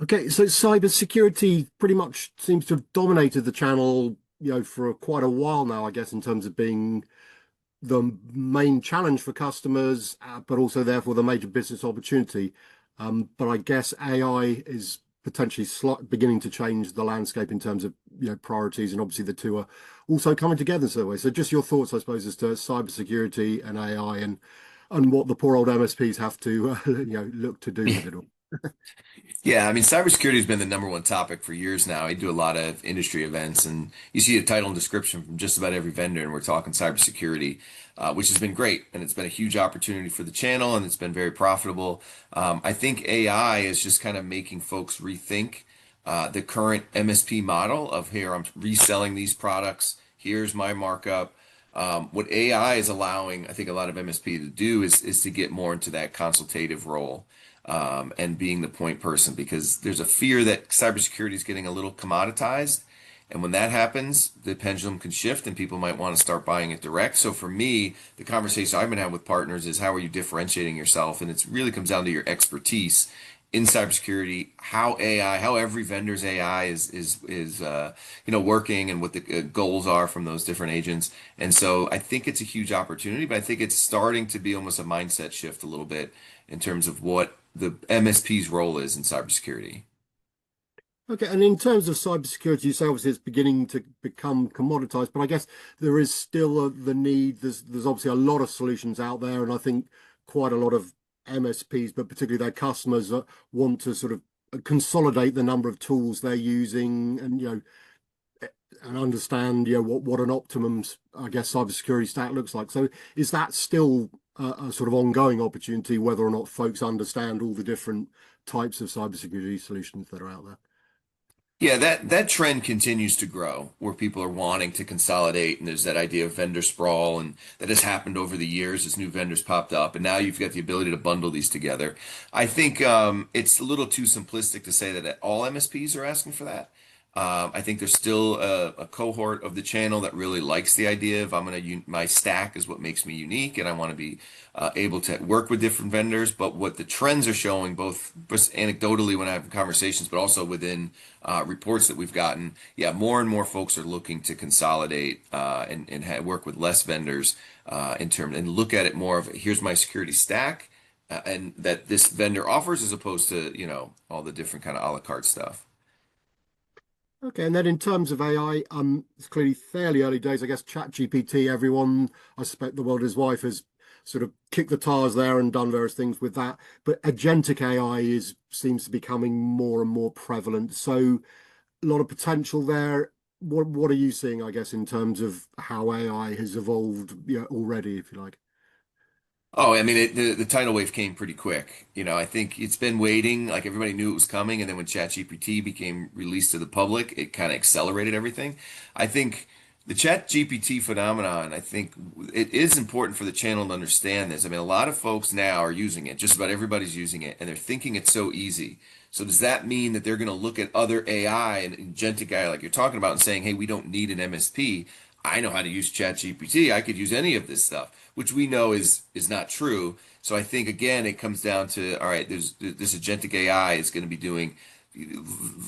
Okay, so cybersecurity pretty much seems to have dominated the channel, for quite a while now, I guess, in terms of being the main challenge for customers, but also therefore the major business opportunity. But I guess AI is potentially beginning to change the landscape in terms of priorities, and obviously the two are also coming together in some way. So just your thoughts, I suppose, as to cybersecurity and AI, and what the poor old MSPs have to look to do with it all. Yeah, I mean, cybersecurity has been the number one topic for years now. I do a lot of industry events, and you see a title and description from just about every vendor, and we're talking cybersecurity, which has been great, and it's been a huge opportunity for the channel, and it's been very profitable. I think AI is just kind of making folks rethink the current MSP model of here, I'm reselling these products. Here's my markup. What AI is allowing, I think, a lot of MSP to do is to get more into that consultative role, and being the point person, because there's a fear that cybersecurity is getting a little commoditized. And when that happens, the pendulum can shift and people might want to start buying it direct. So for me, the conversation I've been having with partners is, how are you differentiating yourself? And it really comes down to your expertise in cybersecurity, how every vendor's AI is working, and what the goals are from those different agents. And so I think it's a huge opportunity, but I think it's starting to be almost a mindset shift a little bit in terms of what the MSP's role is in cybersecurity. Okay, and in terms of cybersecurity, you say obviously it's beginning to become commoditized, but I guess there is still the need. There's obviously a lot of solutions out there, and I think quite a lot of MSPs, but particularly their customers, want to sort of consolidate the number of tools they're using, and understand what an optimum, I guess, cybersecurity stack looks like. So is that still a sort of ongoing opportunity, whether or not folks understand all the different types of cybersecurity solutions that are out there? Yeah, that trend continues to grow, where people are wanting to consolidate, and there's that idea of vendor sprawl, and that has happened over the years as new vendors popped up, and now you've got the ability to bundle these together. I think it's a little too simplistic to say that all MSPs are asking for that. I think there's still a cohort of the channel that really likes the idea of, my stack is what makes me unique, and I want to be able to work with different vendors. But what the trends are showing, both just anecdotally when I have conversations, but also within reports that we've gotten, yeah, more and more folks are looking to consolidate, and work with less vendors, and look at it more of, here's my security stack, and that this vendor offers, as opposed to all the different kind of a la carte stuff. Okay, and then in terms of AI, it's clearly fairly early days. I guess ChatGPT, everyone, I suspect the world, his wife, has sort of kicked the tires there and done various things with that. But agentic AI seems to be becoming more and more prevalent. So a lot of potential there. What are you seeing, I guess, in terms of how AI has evolved, already, if you like? Oh, I mean, the tidal wave came pretty quick. I think it's been waiting, like everybody knew it was coming, and then when ChatGPT became released to the public, it kind of accelerated everything. I think the ChatGPT phenomenon, I think it is important for the channel to understand this. I mean, a lot of folks now are using it, just about everybody's using it, and they're thinking it's so easy. So does that mean that they're going to look at other AI and agentic AI like you're talking about, and saying, hey, we don't need an MSP. I know how to use ChatGPT. I could use any of this stuff, which we know is not true. So I think, again, it comes down to, all right, there's this agentic AI is going to be doing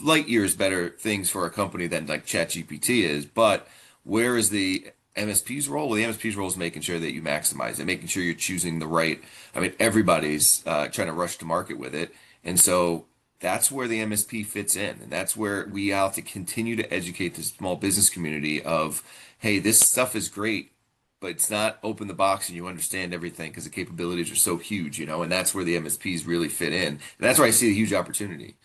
light years better things for a company than like ChatGPT is. But where is the MSP's role? Well, the MSP's role is making sure that you maximize it, making sure you're choosing the right. I mean, everybody's trying to rush to market with it, and so that's where the MSP fits in, and that's where we have to continue to educate the small business community of, hey, this stuff is great, but it's not open the box and you understand everything, because the capabilities are so huge, and that's where the MSPs really fit in. And that's where I see a huge opportunity.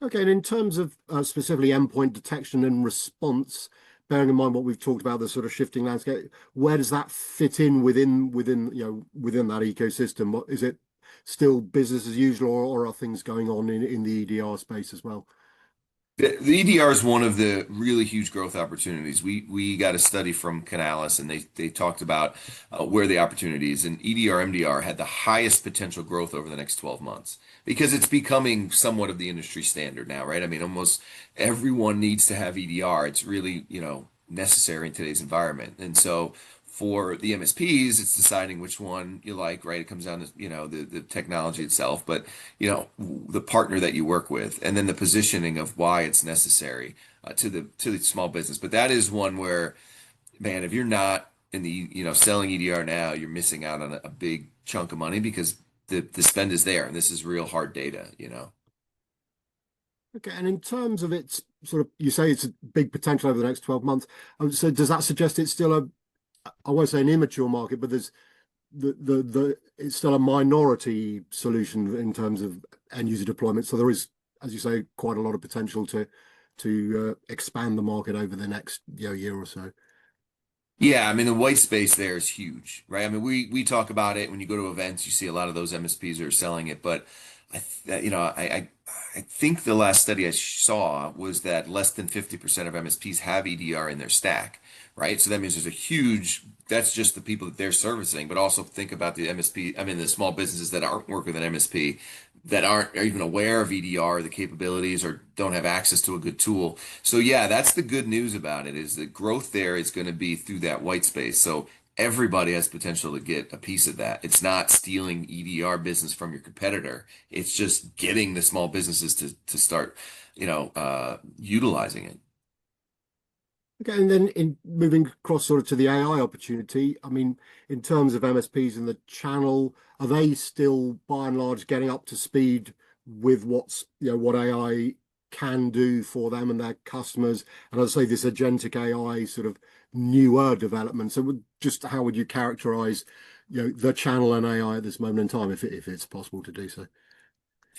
Okay, and in terms of specifically endpoint detection and response, bearing in mind what we've talked about, the sort of shifting landscape, where does that fit in within that ecosystem? Is it still business as usual, or are things going on in the EDR space as well? The EDR is one of the really huge growth opportunities. We got a study from Canalys, and they talked about where the opportunities, and EDR MDR had the highest potential growth over the next 12 months because it's becoming somewhat of the industry standard now, right? I mean, almost everyone needs to have EDR. It's really, necessary in today's environment. And so for the MSPs, it's deciding which one you like, right? It comes down to, the technology itself, but the partner that you work with, and then the positioning of why it's necessary to the small business. But that is one where, man, if you're not in the selling EDR now, you're missing out on a big chunk of money because the spend is there, and this is real hard data. Okay, and in terms of its sort of, you say it's a big potential over the next 12 months. So does that suggest it's still I won't say an immature market, but there's the it's still a minority solution in terms of end user deployment. So there is, as you say, quite a lot of potential to expand the market over the next year or so. Yeah, I mean the white space there is huge, right? I mean we talk about it when you go to events, you see a lot of those MSPs that are selling it, but I think the last study I saw was that less than 50% of MSPs have EDR in their stack, right? So that means there's a huge, that's just the people that they're servicing, but also think about the MSP, I mean the small businesses that aren't working with an MSP that aren't even aware of EDR, the capabilities, or don't have access to a good tool. So yeah, that's the good news about it is the growth there is going to be through that white space. So everybody has potential to get a piece of that. It's not stealing EDR business from your competitor. It's just getting the small businesses to start, utilizing it. Okay, and then in moving across sort of to the AI opportunity, I mean, in terms of MSPs and the channel, are they still by and large getting up to speed with what AI can do for them and their customers? And I'd say this agentic AI sort of newer development. So just how would you characterize, the channel and AI at this moment in time, if it's possible to do so?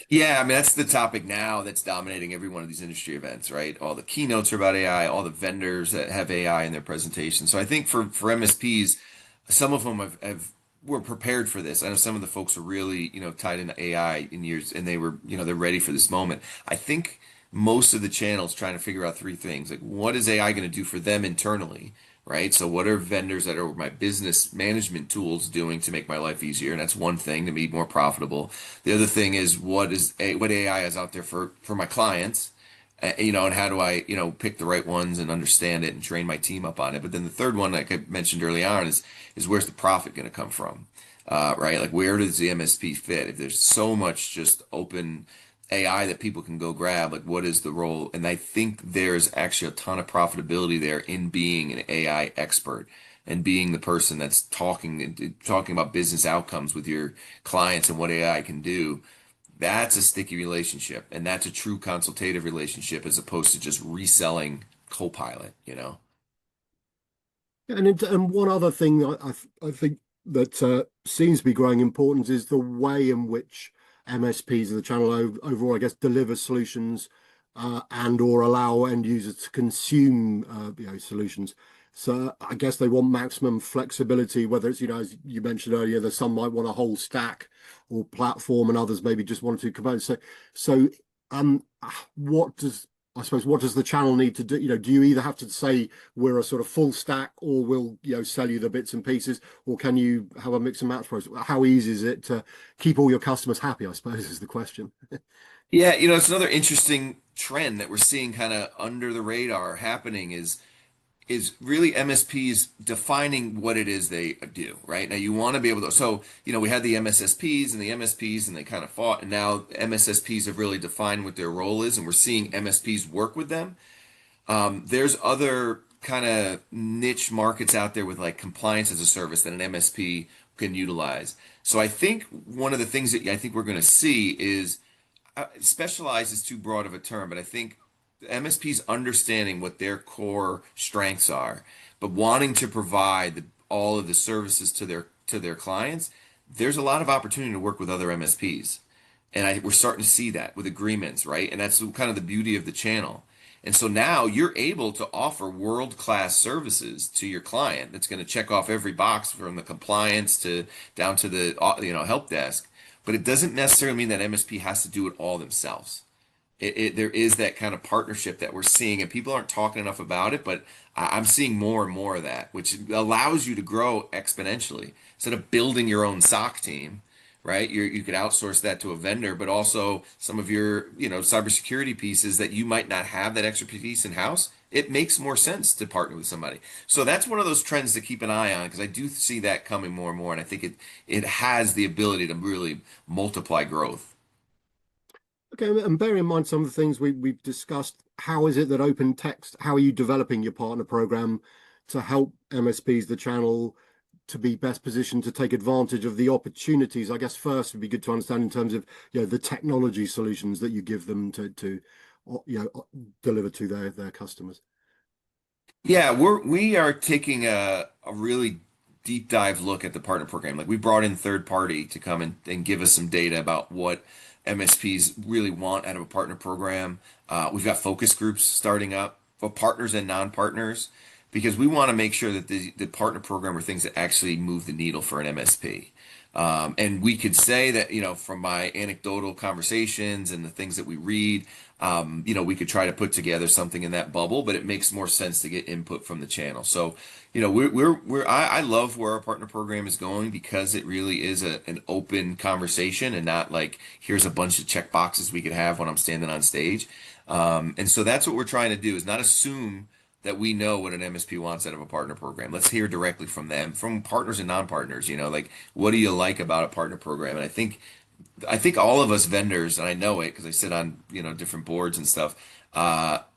Yeah, I mean that's the topic now that's dominating every one of these industry events, right? All the keynotes are about AI, all the vendors that have AI in their presentation. So I think for MSPs, some of them have were prepared for this. I know some of the folks are really, tied into AI in years, and they were, they're ready for this moment. I think most of the channels trying to figure out three things, like what is AI going to do for them internally, right? So what are vendors that are my business management tools doing to make my life easier? And that's one thing to be more profitable. The other thing is what AI is out there for my clients, and how do I, pick the right ones and understand it and train my team up on it. But then the third one, like I mentioned early on, is where's the profit going to come from, right? Like where does the MSP fit? If there's so much just open AI that people can go grab, like what is the role? And I think there's actually a ton of profitability there in being an AI expert and being the person that's talking about business outcomes with your clients and what AI can do. That's a sticky relationship, and that's a true consultative relationship as opposed to just reselling Copilot. And one other thing I think that seems to be growing importance is the way in which MSPs of the channel overall, I guess, deliver solutions and or allow end users to consume solutions. So I guess they want maximum flexibility, whether it's, as you mentioned earlier, that some might want a whole stack or platform and others maybe just one or two components. So what does I suppose what does the channel need to do? Do you either have to say we're a sort of full stack, or we'll sell you the bits and pieces, or can you have a mix and match process? How easy is it to keep all your customers happy, I suppose, is the question. Yeah, it's another interesting trend that we're seeing kind of under the radar happening is really MSPs defining what it is they do, right? Now you want to be able to, so, we had the MSSPs and the MSPs and they kind of fought, and now MSSPs have really defined what their role is, and we're seeing MSPs work with them. There's other kind of niche markets out there with like compliance as a service that an MSP can utilize. So I think one of the things that I think we're going to see is specialized is too broad of a term, but I think MSPs understanding what their core strengths are, but wanting to provide all of the services to their clients. There's a lot of opportunity to work with other MSPs, and we're starting to see that with agreements, right? And that's kind of the beauty of the channel. And so now you're able to offer world-class services to your client that's going to check off every box from the compliance to down to the help desk. But it doesn't necessarily mean that MSP has to do it all themselves. There is that kind of partnership that we're seeing, and people aren't talking enough about it, but I'm seeing more and more of that, which allows you to grow exponentially. Instead of building your own SOC team, right? You could outsource that to a vendor, but also some of your, cybersecurity pieces that you might not have that expertise in house. It makes more sense to partner with somebody. So that's one of those trends to keep an eye on because I do see that coming more and more, and I think it has the ability to really multiply growth. Okay, and bear in mind some of the things we've discussed. How is it that OpenText, how are you developing your partner program to help MSPs, the channel, to be best positioned to take advantage of the opportunities? I guess first would be good to understand in terms of the technology solutions that you give them to deliver to their customers. Yeah, we are taking a really deep dive look at the partner program. Like we brought in third party to come and give us some data about what MSPs really want out of a partner program. We've got focus groups starting up for partners and non-partners because we want to make sure that the partner program are things that actually move the needle for an MSP. And we could say that, from my anecdotal conversations and the things that we read, we could try to put together something in that bubble, but it makes more sense to get input from the channel. So, I love where our partner program is going because it really is an open conversation and not like, here's a bunch of check boxes we could have when I'm standing on stage. And so that's what we're trying to do is not assume that we know what an MSP wants out of a partner program. Let's hear directly from them, from partners and non-partners, like what do you like about a partner program? And I think all of us vendors, and I know it because I sit on, different boards and stuff,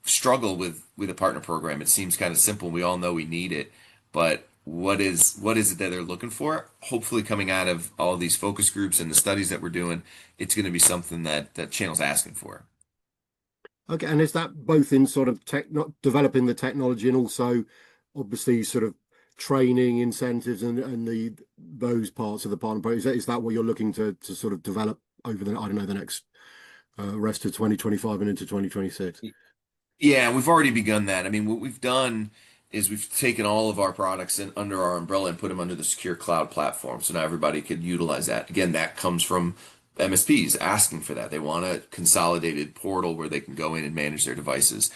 struggle with a partner program. It seems kind of simple. We all know we need it, but what is it that they're looking for? Hopefully coming out of all these focus groups and the studies that we're doing, it's going to be something that channel's asking for. Okay, and is that both in sort of not developing the technology and also obviously sort of training incentives and the those parts of the partner program? Is that what you're looking to sort of develop over I don't know, the next rest of 2025 and into 2026? Yeah, we've already begun that. I mean, what we've done is we've taken all of our products in under our umbrella and put them under the secure cloud platform. So now everybody could utilize that. Again, that comes from MSPs asking for that. They want a consolidated portal where they can go in and manage their devices.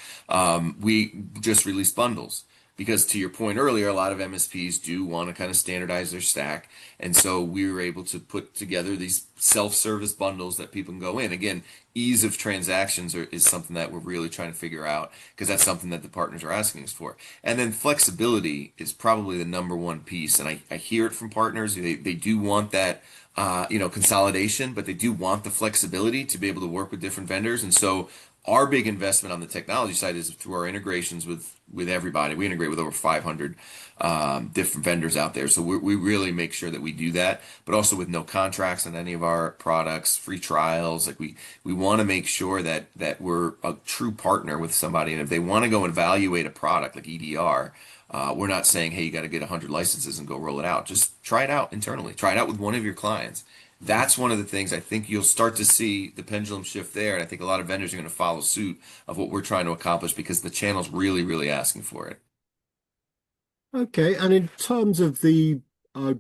We just released bundles because to your point earlier, a lot of MSPs do want to kind of standardize their stack. And so we were able to put together these self-service bundles that people can go in. Again, ease of transactions is something that we're really trying to figure out because that's something that the partners are asking us for. And then flexibility is probably the number one piece. And I hear it from partners. They do want that, consolidation, but they do want the flexibility to be able to work with different vendors. And so our big investment on the technology side is through our integrations with everybody. We integrate with over 500 different vendors out there. So we really make sure that we do that, but also with no contracts on any of our products, free trials. Like we want to make sure that we're a true partner with somebody. And if they want to go evaluate a product like EDR, we're not saying, hey, you got to get 100 licenses and go roll it out. Just try it out internally. Try it out with one of your clients. That's one of the things I think you'll start to see the pendulum shift there. And I think a lot of vendors are going to follow suit of what we're trying to accomplish because the channel's really, really asking for it. Okay, and in terms of the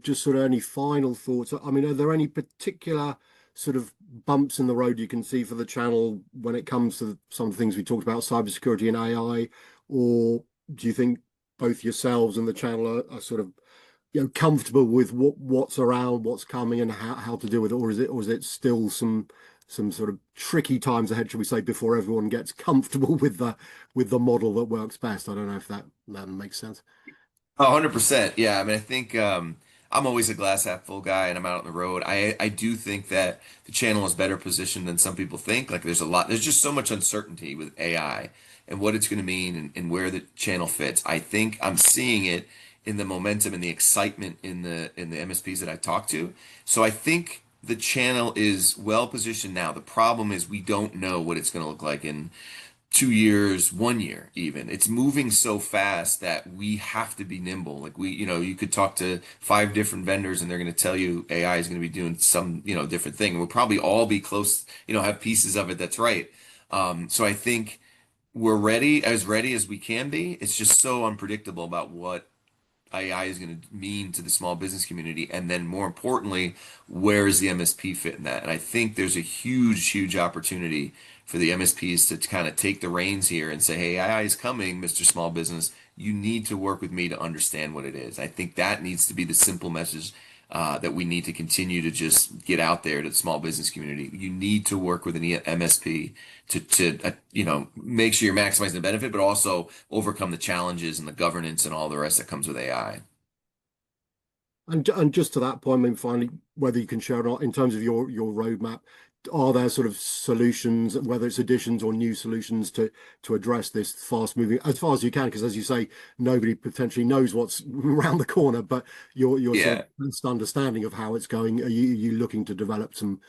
just sort of any final thoughts, I mean, are there any particular sort of bumps in the road you can see for the channel when it comes to some of the things we talked about, cybersecurity and AI, or do you think both yourselves and the channel are sort of comfortable with what's around, what's coming, and how to deal with it, or is it still some sort of tricky times ahead, shall we say, before everyone gets comfortable with the model that works best? I don't know if that makes sense. 100%. Yeah. I mean, I think I'm always a glass half full guy and I'm out on the road. I do think that the channel is better positioned than some people think. Like there's just so much uncertainty with AI and what it's going to mean and where the channel fits. I think I'm seeing it in the momentum and the excitement in the MSPs that I talk to. So I think the channel is well positioned now. The problem is we don't know what it's going to look like in 2 years, 1 year, even. It's moving so fast that we have to be nimble. Like you could talk to five different vendors and they're going to tell you AI is going to be doing some, different thing. We'll probably all be close, have pieces of it that's right. So I think we're ready as we can be. It's just so unpredictable about what AI is going to mean to the small business community. And then more importantly, where is the MSP fit in that? And I think there's a huge, huge opportunity for the MSPs to kind of take the reins here and say, hey, AI is coming, Mr. Small Business. You need to work with me to understand what it is. I think that needs to be the simple message that we need to continue to just get out there to the small business community. You need to work with an MSP to make sure you're maximizing the benefit, but also overcome the challenges and the governance and all the rest that comes with AI. And just to that point, I mean, finally, whether you can share or not, in terms of your roadmap, are there sort of solutions, whether it's additions or new solutions to address this fast moving as far as you can? Because as you say, nobody potentially knows what's around the corner, but your sort Yeah. of best understanding of how it's going. Are you looking to develop some,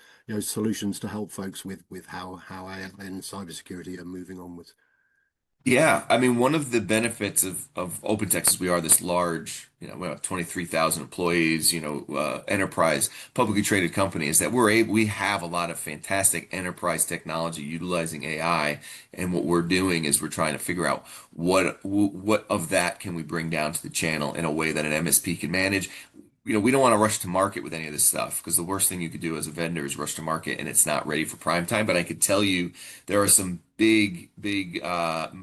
solutions to help folks with how AI and cybersecurity are moving onwards? Yeah, I mean, one of the benefits of OpenText is we are this large, we have 23,000 employees, enterprise, publicly traded company, is that we have a lot of fantastic enterprise technology utilizing AI. And what we're doing is we're trying to figure out what of that can we bring down to the channel in a way that an MSP can manage. We don't want to rush to market with any of this stuff because the worst thing you could do as a vendor is rush to market and it's not ready for prime time. But I could tell you there are some big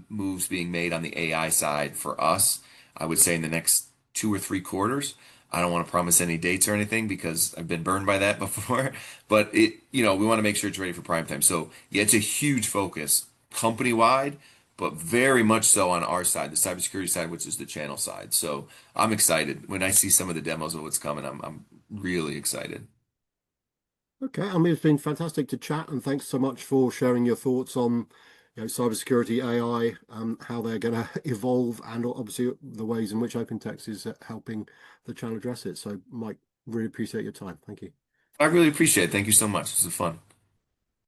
moves being made on the AI side for us. I would say in the next 2 or 3 quarters. I don't want to promise any dates or anything because I've been burned by that before. But we want to make sure it's ready for prime time. So yeah, it's a huge focus company wide, but very much so on our side, the cybersecurity side, which is the channel side. So I'm excited when I see some of the demos of what's coming. I'm really excited. Okay, I mean, it's been fantastic to chat, and thanks so much for sharing your thoughts on, cybersecurity, AI, how they're going to evolve, and obviously the ways in which OpenText is helping the channel address it. So, Mike, really appreciate your time. Thank you. I really appreciate it. Thank you so much. This is fun.